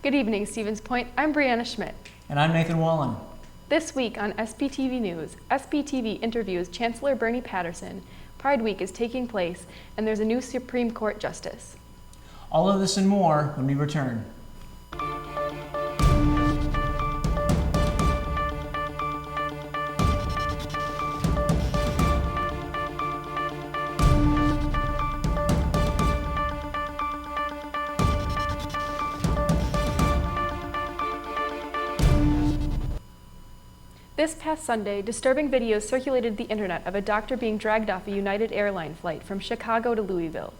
Good evening, Stevens Point. I'm Breanna Schmitt. And I'm Nathan Wallin. This week on SPTV News, SPTV interviews Chancellor Bernie Patterson. Pride Week is taking place, and there's a new Supreme Court justice. All of this and more when we return. This past Sunday, disturbing videos circulated the internet of a doctor being dragged off a United Airlines flight from Chicago to Louisville.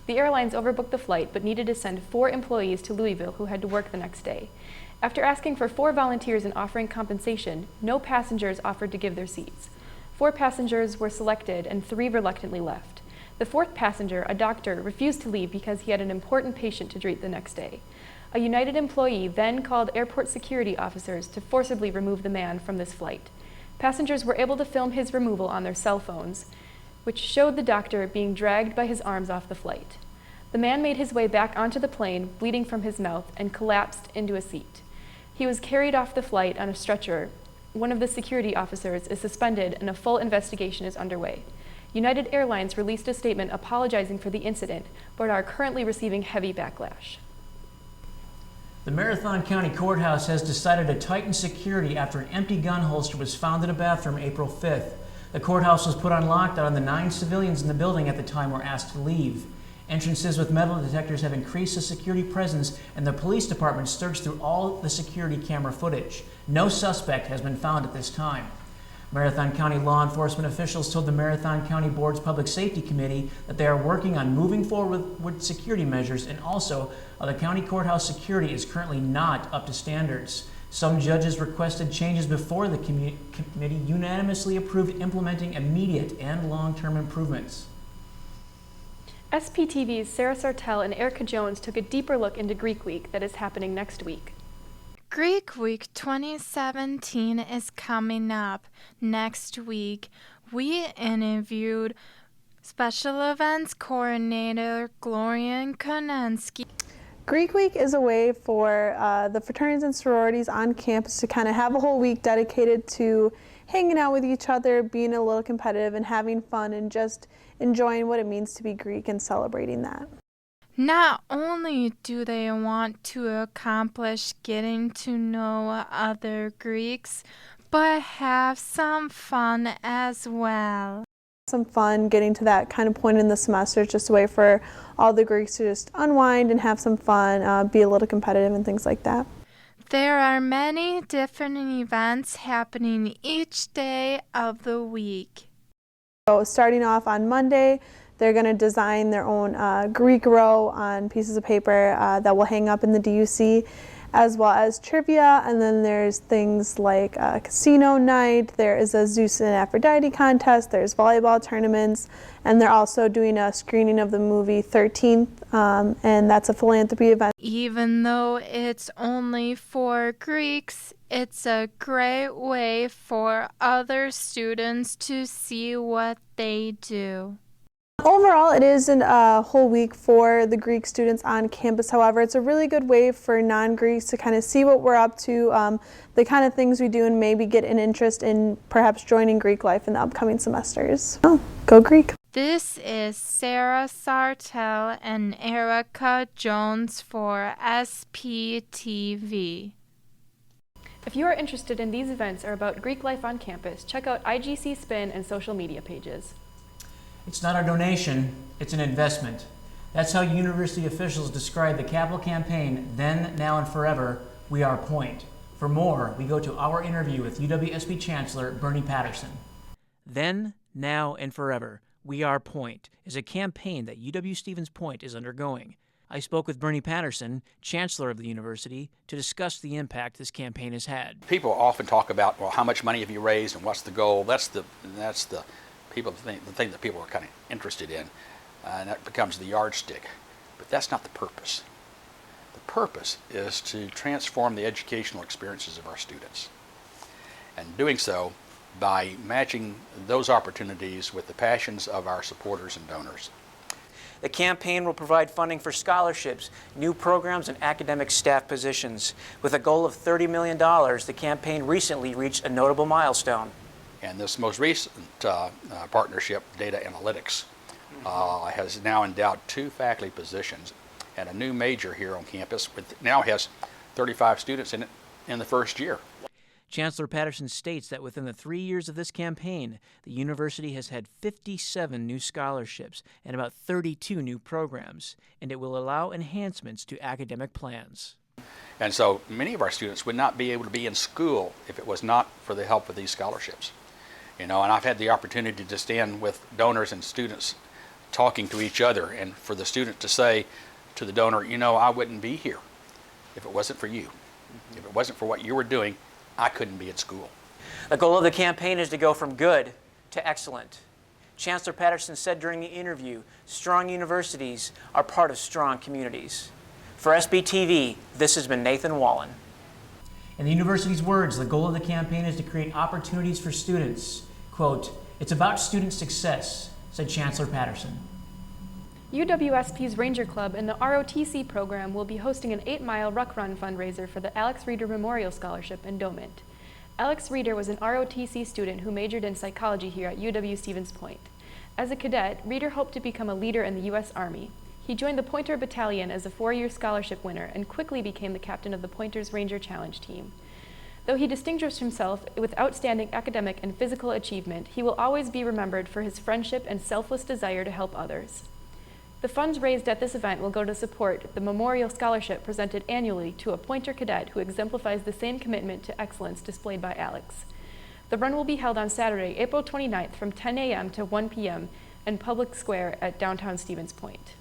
The airlines overbooked the flight but needed to send 4 employees to Louisville who had to work the next day. After asking for 4 volunteers and offering compensation, no passengers offered to give their seats. 4 passengers were selected and 3 reluctantly left. The 4th passenger, a doctor, refused to leave because he had an important patient to treat the next day. A United employee then called airport security officers to forcibly remove the man from this flight. Passengers were able to film his removal on their cell phones, which showed the doctor being dragged by his arms off the flight. The man made his way back onto the plane, bleeding from his mouth, and collapsed into a seat. He was carried off the flight on a stretcher. One of the security officers is suspended and a full investigation is underway. United Airlines released a statement apologizing for the incident, but are currently receiving heavy backlash. The Marathon County Courthouse has decided to tighten security after an empty gun holster was found in a bathroom April 5th. The courthouse was put on lockdown and the 9 civilians in the building at the time were asked to leave. Entrances with metal detectors have increased the security presence, and the police department searched through all the security camera footage. No suspect has been found at this time. Marathon County law enforcement officials told the Marathon County Board's Public Safety Committee that they are working on moving forward with security measures, and also the county courthouse security is currently not up to standards. Some judges requested changes before the committee unanimously approved implementing immediate and long-term improvements. SPTV's Sarah Sartell and Erica Jones took a deeper look into Greek Week that is happening next week. Greek Week 2017 is coming up. Next week, we interviewed Special Events Coordinator Gloria Konensky. Greek Week is a way for the fraternities and sororities on campus to kind of have a whole week dedicated to hanging out with each other, being a little competitive, and having fun, and just enjoying what it means to be Greek and celebrating that. Not only do they want to accomplish getting to know other Greeks, but have some fun as well. Some fun getting to that kind of point in the semester. It's just a way for all the Greeks to just unwind and have some fun, be a little competitive and things like that. There are many different events happening each day of the week. So starting off on Monday, they're going to design their own Greek row on pieces of paper that will hang up in the DUC, as well as trivia. And then there's things like casino night, there is a Zeus and Aphrodite contest, there's volleyball tournaments, and they're also doing a screening of the movie 13th, and that's a philanthropy event. Even though it's only for Greeks, it's a great way for other students to see what they do. Overall, it isn't a whole week for the Greek students on campus. However, it's a really good way for non-Greeks to kind of see what we're up to, the kind of things we do, and maybe get an interest in perhaps joining Greek life in the upcoming semesters. Oh, go Greek! This is Sarah Sartell and Erica Jones for SPTV. If you are interested in these events or about Greek life on campus, check out IGC Spin and social media pages. It's not a donation, it's an investment. That's how university officials describe the capital campaign, Then, Now, and Forever, We Are Point. For more, we go to our interview with UWSP Chancellor Bernie Patterson. Then, Now, and Forever, We Are Point is a campaign that UW-Stevens Point is undergoing. I spoke with Bernie Patterson, Chancellor of the university, to discuss the impact this campaign has had. People often talk about, well, how much money have you raised and what's the goal? That's the thing that people are kind of interested in, and that becomes the yardstick. But that's not the purpose. The purpose is to transform the educational experiences of our students, and doing so by matching those opportunities with the passions of our supporters and donors. The campaign will provide funding for scholarships, new programs, and academic staff positions. With a goal of $30 million, the campaign recently reached a notable milestone. And this most recent partnership, data analytics, has now endowed 2 faculty positions and a new major here on campus, now has 35 students in it in the first year. Chancellor Patterson states that within the 3 years of this campaign, the university has had 57 new scholarships and about 32 new programs, and it will allow enhancements to academic plans. And so many of our students would not be able to be in school if it was not for the help of these scholarships. You know, and I've had the opportunity to stand with donors and students talking to each other, and for the student to say to the donor, you know, I wouldn't be here if it wasn't for you. If it wasn't for what you were doing, I couldn't be at school. The goal of the campaign is to go from good to excellent. Chancellor Patterson said during the interview, strong universities are part of strong communities. For SPTV, this has been Nathan Wallin. In the university's words, the goal of the campaign is to create opportunities for students. Quote, "It's about student success," said Chancellor Patterson. UWSP's Ranger Club and the ROTC program will be hosting an 8-mile ruck run fundraiser for the Alex Reeder Memorial Scholarship Endowment. Alex Reeder was an ROTC student who majored in psychology here at UW-Stevens Point. As a cadet, Reeder hoped to become a leader in the U.S. Army. He joined the Pointer Battalion as a 4-year scholarship winner and quickly became the captain of the Pointers Ranger Challenge team. Though he distinguished himself with outstanding academic and physical achievement, he will always be remembered for his friendship and selfless desire to help others. The funds raised at this event will go to support the Memorial Scholarship presented annually to a Pointer cadet who exemplifies the same commitment to excellence displayed by Alex. The run will be held on Saturday, April 29th from 10 a.m. to 1 p.m. in Public Square at downtown Stevens Point.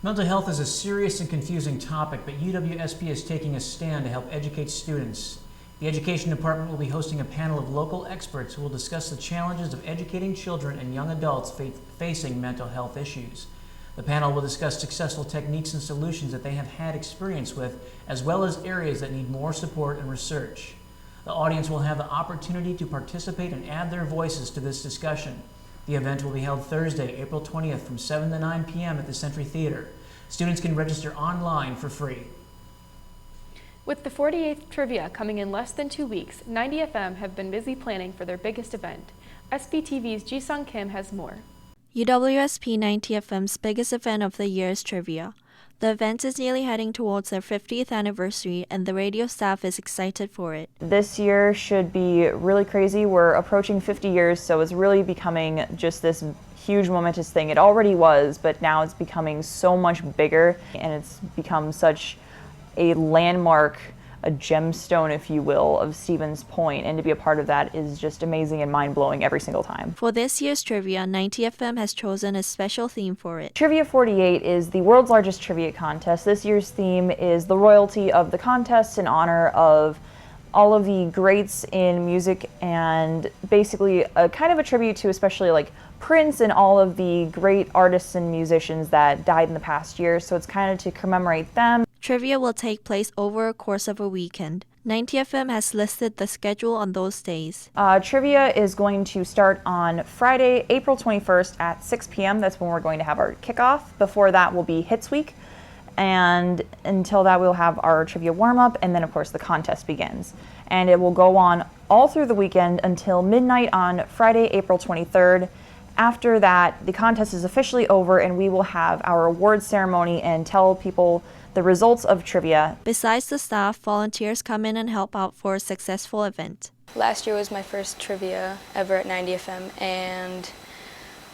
Mental health is a serious and confusing topic, but UWSP is taking a stand to help educate students. The Education Department will be hosting a panel of local experts who will discuss the challenges of educating children and young adults facing mental health issues. The panel will discuss successful techniques and solutions that they have had experience with, as well as areas that need more support and research. The audience will have the opportunity to participate and add their voices to this discussion. The event will be held Thursday, April 20th from 7 to 9 p.m. at the Century Theater. Students can register online for free. With the 48th Trivia coming in less than 2 weeks, 90FM have been busy planning for their biggest event. SPTV's Ji-Sung Kim has more. UWSP 90FM's biggest event of the year is Trivia. The event is nearly heading towards their 50th anniversary, and the radio staff is excited for it. This year should be really crazy. We're approaching 50 years, so it's really becoming just this huge momentous thing. It already was, but now it's becoming so much bigger, and it's become such a landmark, a gemstone, if you will, of Stevens Point, and to be a part of that is just amazing and mind-blowing every single time. For this year's Trivia, 90FM has chosen a special theme for it. Trivia 48 is the world's largest trivia contest. This year's theme is the royalty of the contest in honor of all of the greats in music, and basically a kind of a tribute to especially like Prince and all of the great artists and musicians that died in the past year, so it's kind of to commemorate them. Trivia will take place over a course of a weekend. 90FM has listed the schedule on those days. Trivia is going to start on Friday, April 21st at 6 p.m. That's when we're going to have our kickoff. Before that will be Hits Week, and until that we'll have our trivia warm-up, and then of course the contest begins. And it will go on all through the weekend until midnight on Friday, April 23rd. After that, the contest is officially over, and we will have our awards ceremony and tell people the results of trivia. Besides the staff, volunteers come in and help out for a successful event. Last year was my first trivia ever at 90FM, and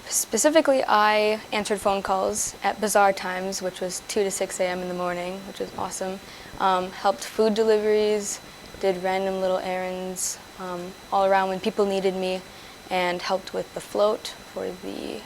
specifically I answered phone calls at bizarre times, which was 2 to 6 a.m. in the morning, which was awesome. Helped food deliveries, did random little errands all around when people needed me, and helped with the float for the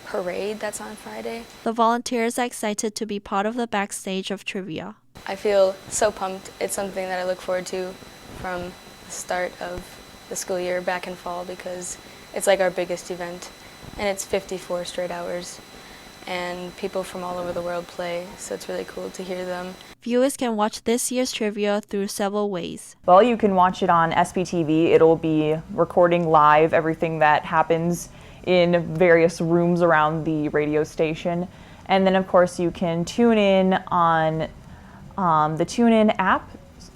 parade that's on Friday. The volunteers are excited to be part of the backstage of Trivia. I feel so pumped. It's something that I look forward to from the start of the school year back in fall, because it's like our biggest event, and it's 54 straight hours, and people from all over the world play, so it's really cool to hear them. Viewers can watch this year's Trivia through several ways. Well, you can watch it on SPTV. It'll be recording live everything that happens in various rooms around the radio station. And then of course you can tune in on the TuneIn app,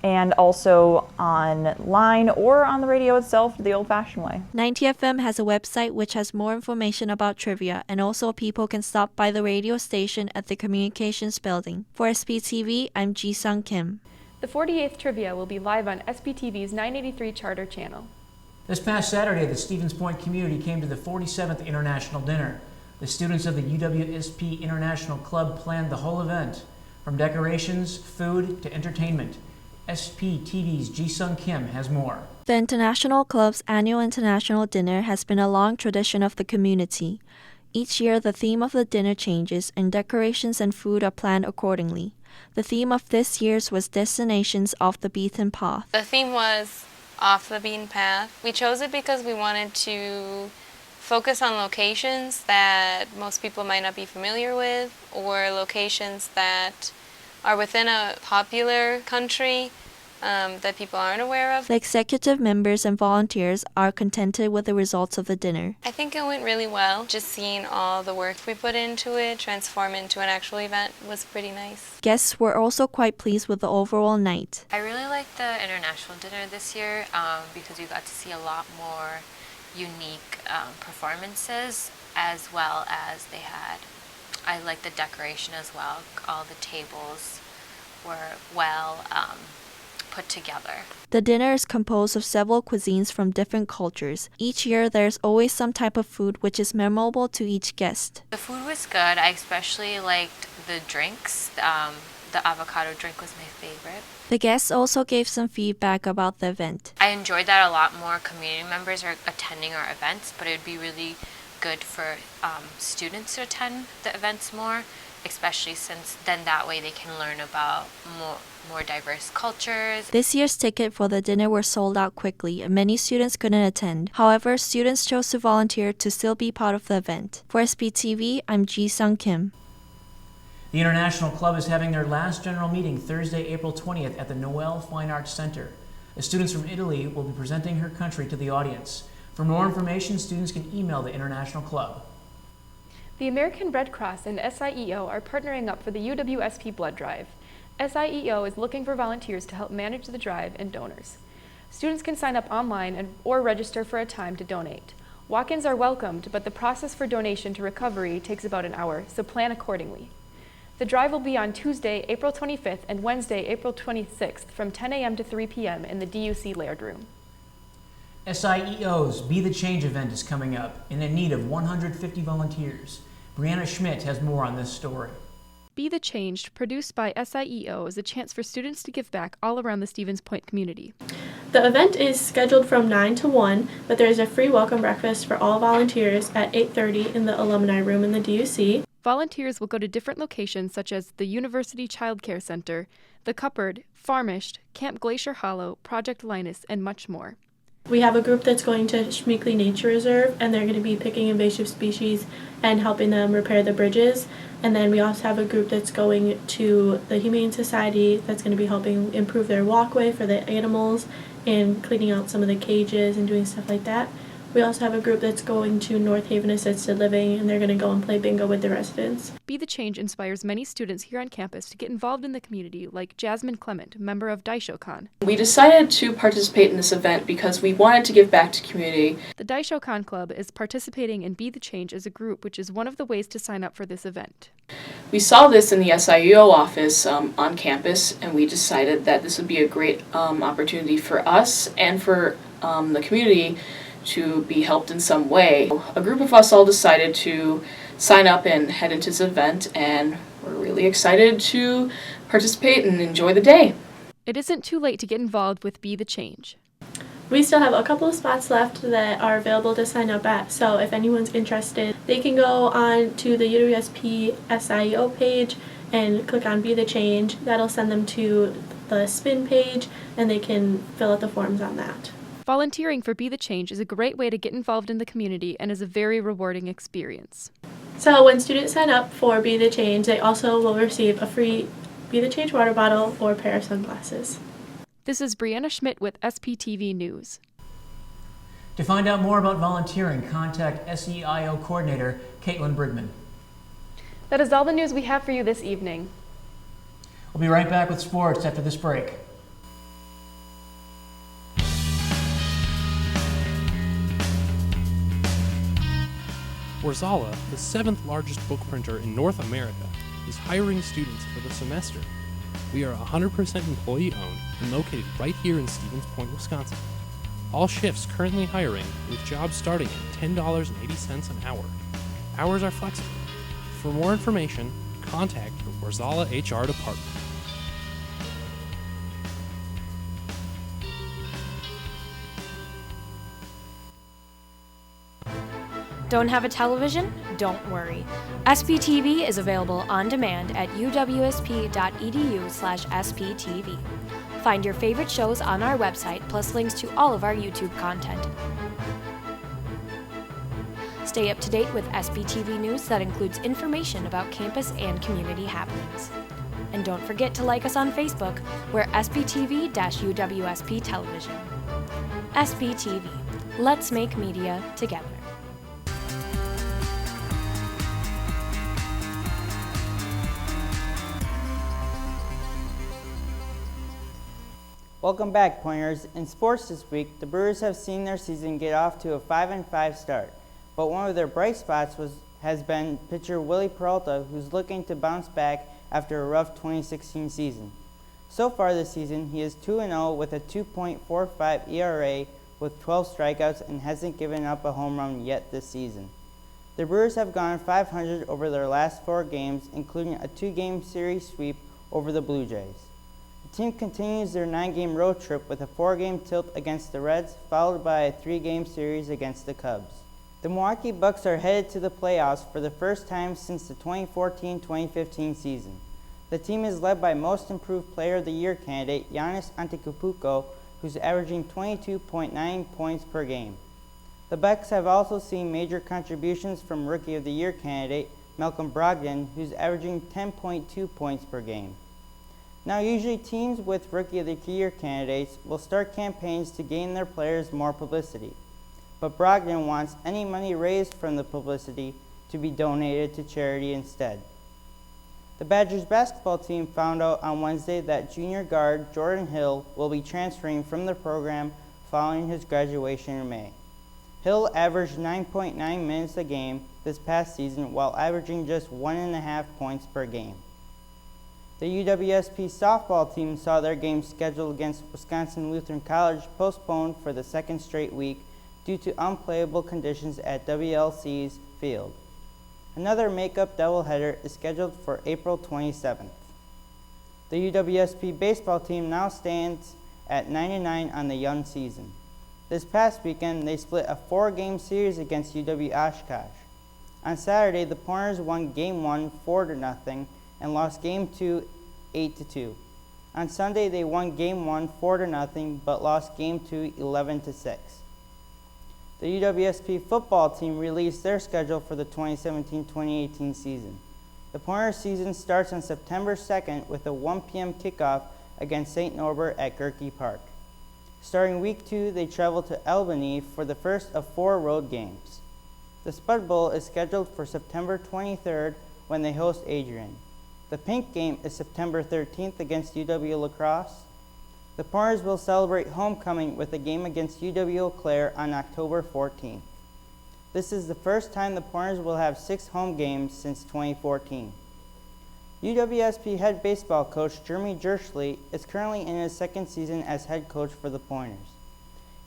and also online or on the radio itself the old-fashioned way. 90FM has a website which has more information about trivia, and also people can stop by the radio station at the Communications Building. For SPTV, I'm Ji-Sung Kim. The 48th Trivia will be live on SPTV's 983 Charter channel. This past Saturday, the Stevens Point community came to the 47th International Dinner. The students of the UWSP International Club planned the whole event, from decorations, food, to entertainment. SPTV's Ji-Sung Kim has more. The International Club's annual International Dinner has been a long tradition of the community. Each year, the theme of the dinner changes, and decorations and food are planned accordingly. The theme of this year's was Destinations Off the Beaten Path. The theme was Off the Beaten Path. We chose it because we wanted to focus on locations that most people might not be familiar with, or locations that are within a popular country that people aren't aware of. The executive members and volunteers are contented with the results of the dinner. I think it went really well. Just seeing all the work we put into it transform into an actual event was pretty nice. Guests were also quite pleased with the overall night. I really liked the international dinner this year because you got to see a lot more unique performances, as well as I liked the decoration as well. All the tables were well put together. The dinner is composed of several cuisines from different cultures. Each year there's always some type of food which is memorable to each guest. The food was good. I especially liked the drinks. The avocado drink was my favorite. The guests also gave some feedback about the event. I enjoyed that a lot more community members are attending our events, but it would be really good for students to attend the events more, especially since then that way they can learn about more diverse cultures. This year's ticket for the dinner were sold out quickly and many students couldn't attend. However, students chose to volunteer to still be part of the event. For SPTV, I'm Ji-Sung Kim. The International Club is having their last general meeting Thursday, April 20th at the Noel Fine Arts Center. The students from Italy will be presenting her country to the audience. For more information, students can email the International Club. The American Red Cross and SIEO are partnering up for the UWSP Blood Drive. SIEO is looking for volunteers to help manage the drive and donors. Students can sign up online or register for a time to donate. Walk-ins are welcomed, but the process for donation to recovery takes about an hour, so plan accordingly. The drive will be on Tuesday, April 25th and Wednesday, April 26th from 10 a.m. to 3 p.m. in the DUC Laird Room. SIEO's Be the Change event is coming up and in need of 150 volunteers. Breanna Schmitt has more on this story. Be the Change, produced by SIEO, is a chance for students to give back all around the Stevens Point community. The event is scheduled from 9 to 1, but there is a free welcome breakfast for all volunteers at 8:30 in the alumni room in the DUC. Volunteers will go to different locations such as the University Child Care Center, the Cupboard, Farmished, Camp Glacier Hollow, Project Linus, and much more. We have a group that's going to Schmitt Nature Reserve, and they're going to be picking invasive species and helping them repair the bridges. And then we also have a group that's going to the Humane Society that's going to be helping improve their walkway for the animals and cleaning out some of the cages and doing stuff like that. We also have a group that's going to North Haven Assisted Living, and they're going to go and play bingo with the residents. Be the Change inspires many students here on campus to get involved in the community, like Jasmine Clement, member of Daisho Con. We decided to participate in this event because we wanted to give back to community. The Daisho Con Club is participating in Be the Change as a group, which is one of the ways to sign up for this event. We saw this in the SIEO office on campus, and we decided that this would be a great opportunity for us and for the community to be helped in some way. A group of us all decided to sign up and head into this event, and we're really excited to participate and enjoy the day. It isn't too late to get involved with Be the Change. We still have a couple of spots left that are available to sign up at, so if anyone's interested, they can go on to the UWSP SIEO page and click on Be the Change. That'll send them to the spin page, and they can fill out the forms on that. Volunteering for Be the Change is a great way to get involved in the community and is a very rewarding experience. So when students sign up for Be the Change, they also will receive a free Be the Change water bottle or a pair of sunglasses. This is Breanna Schmitt with SPTV News. To find out more about volunteering, contact SEIO Coordinator Caitlin Brigman. That is all the news we have for you this evening. We'll be right back with sports after this break. Warzala, the 7th largest book printer in North America, is hiring students for the semester. We are 100% employee-owned and located right here in Stevens Point, Wisconsin. All shifts currently hiring, with jobs starting at $10.80 an hour. Hours are flexible. For more information, contact the Warzala HR department. Don't have a television? Don't worry. SPTV is available on demand at uwsp.edu/SPTV. Find your favorite shows on our website, plus links to all of our YouTube content. Stay up to date with SPTV news that includes information about campus and community happenings. And don't forget to like us on Facebook. We're SPTV-UWSP Television. SPTV. Let's make media together. Welcome back, Pointers. In sports this week, the Brewers have seen their season get off to a 5-5 start, but one of their bright spots has been pitcher Willie Peralta, who's looking to bounce back after a rough 2016 season. So far this season, he is 2-0 with a 2.45 ERA with 12 strikeouts and hasn't given up a home run yet this season. The Brewers have gone 500 over their last 4 games, including a 2-game series sweep over the Blue Jays. The team continues their 9-game road trip with a 4-game tilt against the Reds, followed by a 3-game series against the Cubs. The Milwaukee Bucks are headed to the playoffs for the first time since the 2014-2015 season. The team is led by Most Improved Player of the Year candidate Giannis Antetokounmpo, who's averaging 22.9 points per game. The Bucks have also seen major contributions from Rookie of the Year candidate Malcolm Brogdon, who's averaging 10.2 points per game. Now, usually teams with Rookie of the Year candidates will start campaigns to gain their players more publicity, but Brogdon wants any money raised from the publicity to be donated to charity instead. The Badgers basketball team found out on Wednesday that junior guard Jordan Hill will be transferring from the program following his graduation in May. Hill averaged 9.9 minutes a game this past season while averaging just 1.5 points per game. The UWSP softball team saw their game scheduled against Wisconsin Lutheran College postponed for the second straight week due to unplayable conditions at WLC's field. Another makeup doubleheader is scheduled for April 27th. The UWSP baseball team now stands at 9-9 on the young season. This past weekend, they split a 4-game series against UW Oshkosh. On Saturday, the Pointers won Game 1 4-0 and lost Game 2 8-2. On Sunday, they won Game 1 4-0 but lost Game 2 11-6. The UWSP football team released their schedule for the 2017-2018 season. The Pointers season starts on September 2nd with a 1 p.m. kickoff against St. Norbert at Gerke Park. Starting week 2, they travel to Albany for the first of 4 road games. The Spud Bowl is scheduled for September 23rd when they host Adrian. The Pink Game is September 13th against UW La Crosse. The Pointers will celebrate homecoming with a game against UW Eau Claire on October 14th. This is the first time the Pointers will have 6 home games since 2014. UWSP head baseball coach Jeremy Jerschley is currently in his 2nd season as head coach for the Pointers.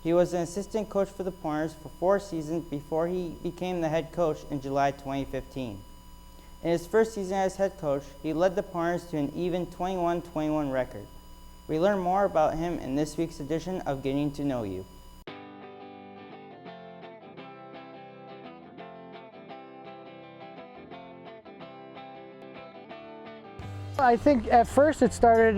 He was an assistant coach for the Pointers for 4 seasons before he became the head coach in July 2015. In his first season as head coach, he led the Pointers to an even 21-21 record. We learn more about him in this week's edition of Getting to Know You. I think at first it started,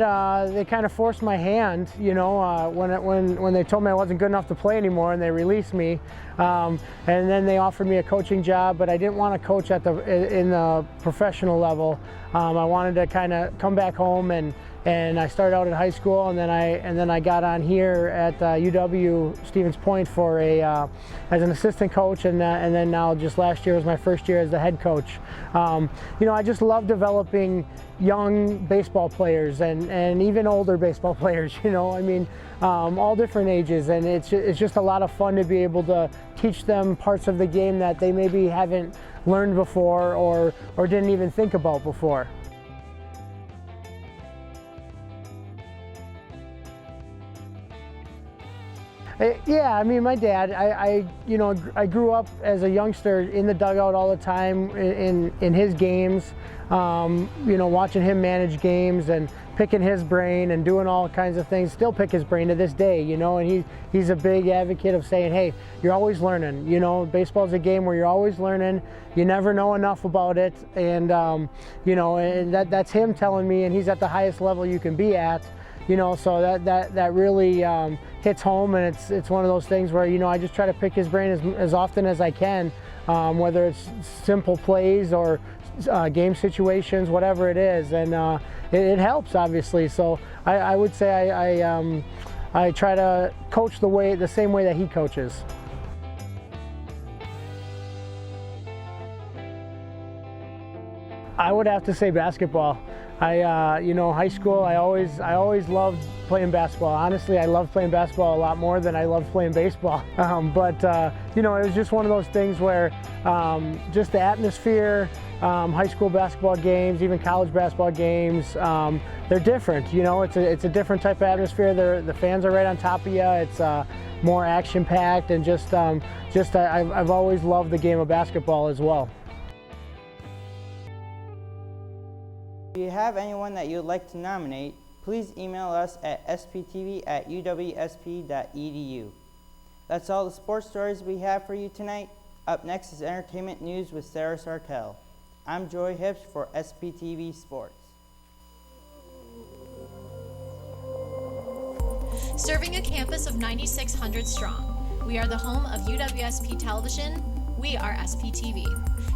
they kind of forced my hand, you know, when they told me I wasn't good enough to play anymore and they released me. And then they offered me a coaching job, but I didn't want to coach in the professional level. I wanted to kind of come back home and and I started out in high school, and then I got on here at UW Stevens Point for as an assistant coach, and then now just last year was my first year as the head coach. I just love developing young baseball players and even older baseball players. All different ages, and it's just a lot of fun to be able to teach them parts of the game that they maybe haven't learned before or didn't even think about before. Yeah, my dad, I grew up as a youngster in the dugout all the time in his games, watching him manage games and picking his brain and doing all kinds of things. Still pick his brain to this day, and he's a big advocate of saying, hey, you're always learning. Baseball's a game where you're always learning. You never know enough about it, and and that's him telling me, and he's at the highest level you can be at. So that really hits home, and it's one of those things where I just try to pick his brain as often as I can, whether it's simple plays or game situations, whatever it is, and it helps, obviously. So I would say I try to coach the same way that he coaches. I would have to say basketball. High school, I always loved playing basketball. Honestly, I loved playing basketball a lot more than I loved playing baseball. It was just one of those things where just the atmosphere, high school basketball games, even college basketball games, they're different. It's a different type of atmosphere. The fans are right on top of you. It's more action-packed, and I've always loved the game of basketball as well. If you have anyone that you'd like to nominate, please email us at sptv@uwsp.edu. That's all the sports stories we have for you tonight. Up next is entertainment news with Sarah Sartell. I'm Joy Huebsch for SPTV Sports. Serving a campus of 9,600 strong, we are the home of UWSP Television. We are SPTV.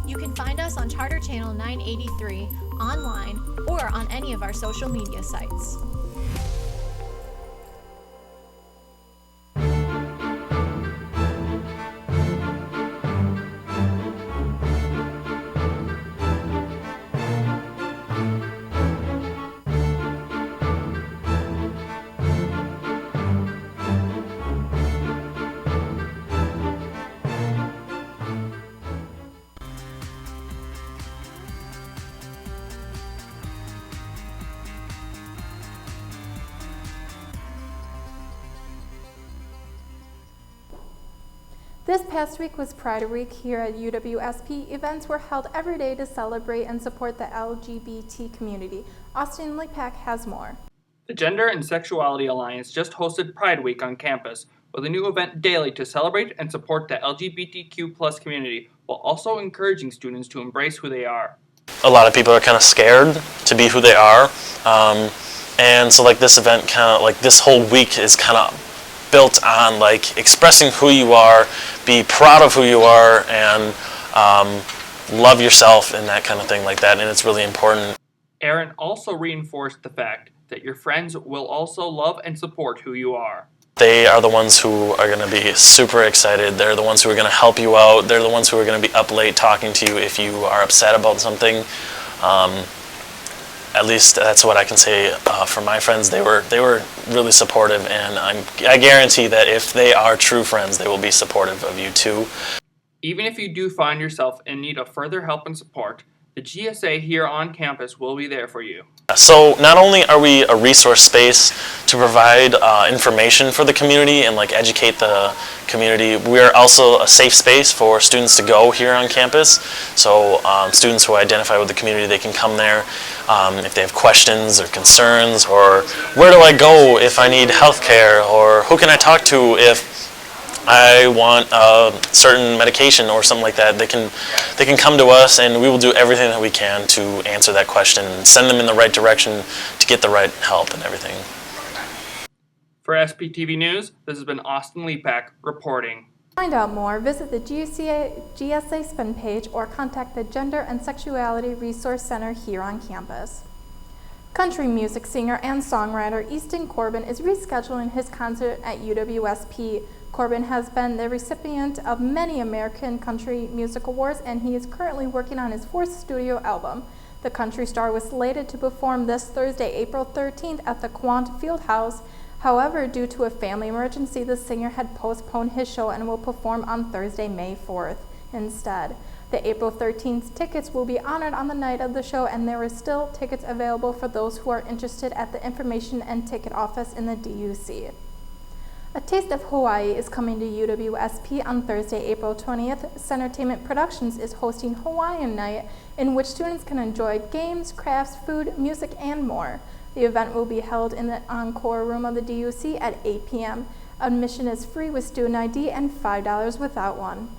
You can find us on Charter Channel 983, online, or on any of our social media sites. This past week was Pride Week here at UWSP. Events were held every day to celebrate and support the LGBT community. Austin Lepak has more. The Gender and Sexuality Alliance just hosted Pride Week on campus with a new event daily to celebrate and support the LGBTQ+ community while also encouraging students to embrace who they are. A lot of people are kind of scared to be who they are, and so this event this whole week is kind of built on expressing who you are, be proud of who you are, and love yourself and that kind of thing like that, and it's really important. Aaron also reinforced the fact that your friends will also love and support who you are. They are the ones who are going to be super excited. They're the ones who are going to help you out. They're the ones who are going to be up late talking to you if you are upset about something. At least that's what I can say for my friends. They were really supportive, and I guarantee that if they are true friends, they will be supportive of you too. Even if you do find yourself in need of further help and support, the GSA here on campus will be there for you. So not only are we a resource space to provide information for the community and educate the community, we are also a safe space for students to go here on campus. So students who identify with the community, they can come there if they have questions or concerns, or where do I go if I need health care, or who can I talk to if I want a certain medication or something like that. They can come to us, and we will do everything that we can to answer that question and send them in the right direction to get the right help and everything. For SPTV News, this has been Austin Lepak reporting. To find out more, visit the GSA Spin page or contact the Gender and Sexuality Resource Center here on campus. Country music singer and songwriter Easton Corbin is rescheduling his concert at UWSP. Corbin has been the recipient of many American Country Music Awards, and he is currently working on his 4th studio album. The country star was slated to perform this Thursday, April 13th at the Quant Fieldhouse. However, due to a family emergency, the singer had postponed his show and will perform on Thursday, May 4th instead. The April 13th tickets will be honored on the night of the show, and there are still tickets available for those who are interested at the information and ticket office in the DUC. A Taste of Hawaii is coming to UWSP on Thursday, April 20th. Centertainment Productions is hosting Hawaiian Night, in which students can enjoy games, crafts, food, music, and more. The event will be held in the Encore Room of the DUC at 8 p.m. Admission is free with student ID and $5 without one.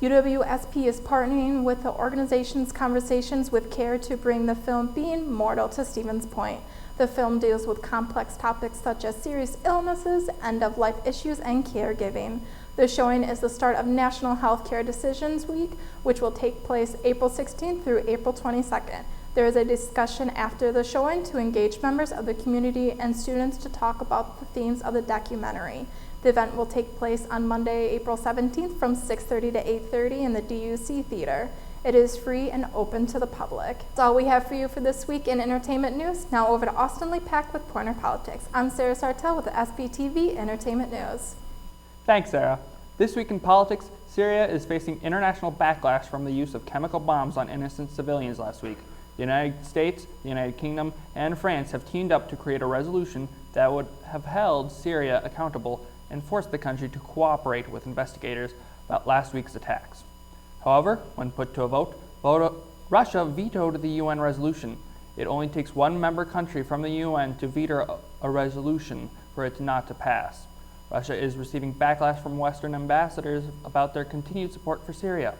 UWSP is partnering with the organization's Conversations with Care to bring the film Being Mortal to Stevens Point. The film deals with complex topics such as serious illnesses, end-of-life issues, and caregiving. The showing is the start of National Healthcare Decisions Week, which will take place April 16th through April 22nd. There is a discussion after the showing to engage members of the community and students to talk about the themes of the documentary. The event will take place on Monday, April 17th from 6:30 to 8:30 in the DUC Theater. It is free and open to the public. That's all we have for you for this week in entertainment news. Now over to Austin Lepak with Pointer Politics. I'm Sarah Sartell with the SPTV Entertainment News. Thanks, Sarah. This week in politics, Syria is facing international backlash from the use of chemical bombs on innocent civilians last week. The United States, the United Kingdom, and France have teamed up to create a resolution that would have held Syria accountable and forced the country to cooperate with investigators about last week's attacks. However, when put to a vote, Russia vetoed the UN resolution. It only takes one member country from the UN to veto a resolution for it not to pass. Russia is receiving backlash from Western ambassadors about their continued support for Syria.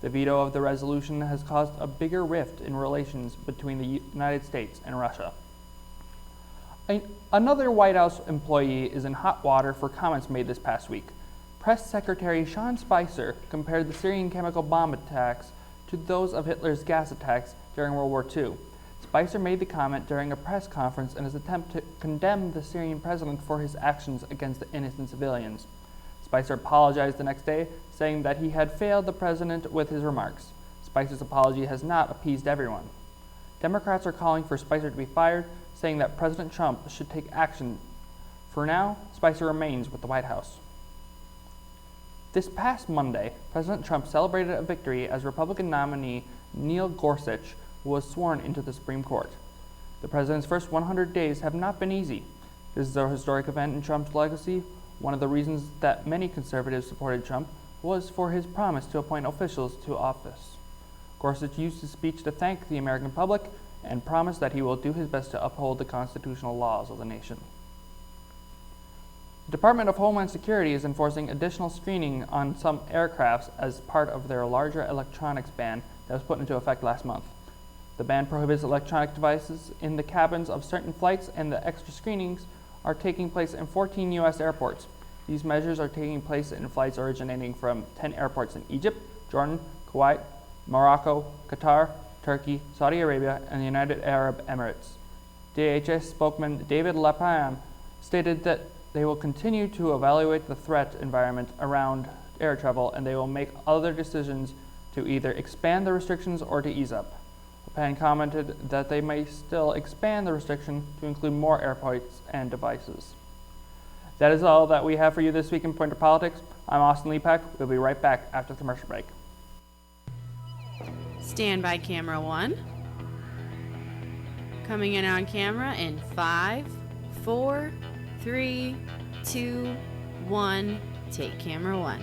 The veto of the resolution has caused a bigger rift in relations between the United States and Russia. Another White House employee is in hot water for comments made this past week. Press Secretary Sean Spicer compared the Syrian chemical bomb attacks to those of Hitler's gas attacks during World War II. Spicer made the comment during a press conference in his attempt to condemn the Syrian president for his actions against the innocent civilians. Spicer apologized the next day, saying that he had failed the president with his remarks. Spicer's apology has not appeased everyone. Democrats are calling for Spicer to be fired, saying that President Trump should take action. For now, Spicer remains with the White House. This past Monday, President Trump celebrated a victory as Republican nominee Neil Gorsuch was sworn into the Supreme Court. The president's first 100 days have not been easy. This is a historic event in Trump's legacy. One of the reasons that many conservatives supported Trump was for his promise to appoint officials to office. Gorsuch used his speech to thank the American public and promised that he will do his best to uphold the constitutional laws of the nation. The Department of Homeland Security is enforcing additional screening on some aircrafts as part of their larger electronics ban that was put into effect last month. The ban prohibits electronic devices in the cabins of certain flights, and the extra screenings are taking place in 14 U.S. airports. These measures are taking place in flights originating from 10 airports in Egypt, Jordan, Kuwait, Morocco, Qatar, Turkey, Saudi Arabia, and the United Arab Emirates. DHS spokesman David Lapan stated that they will continue to evaluate the threat environment around air travel, and they will make other decisions to either expand the restrictions or to ease up. Lapan commented that they may still expand the restriction to include more airports and devices. That is all that we have for you this week in Pointer Politics. I'm Austin Lepak. We'll be right back after the commercial break. Stand by camera 1. Coming in on camera in 5, 4, 3, 2, 1. Take camera 1.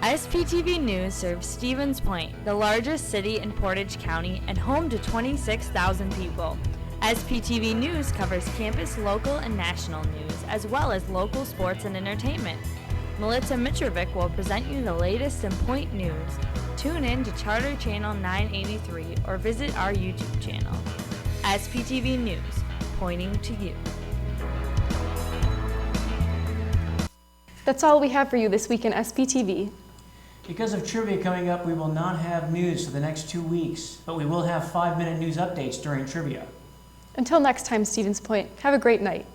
SPTV News serves Stevens Point, the largest city in Portage County and home to 26,000 people. SPTV News covers campus, local, and national news, as well as local sports and entertainment. Melissa Mitrovic will present you the latest in Point news. Tune in to Charter Channel 983 or visit our YouTube channel. SPTV News, pointing to you. That's all we have for you this week in SPTV. Because of trivia coming up, we will not have news for the next 2 weeks, but we will have 5-minute news updates during trivia. Until next time, Stevens Point, have a great night.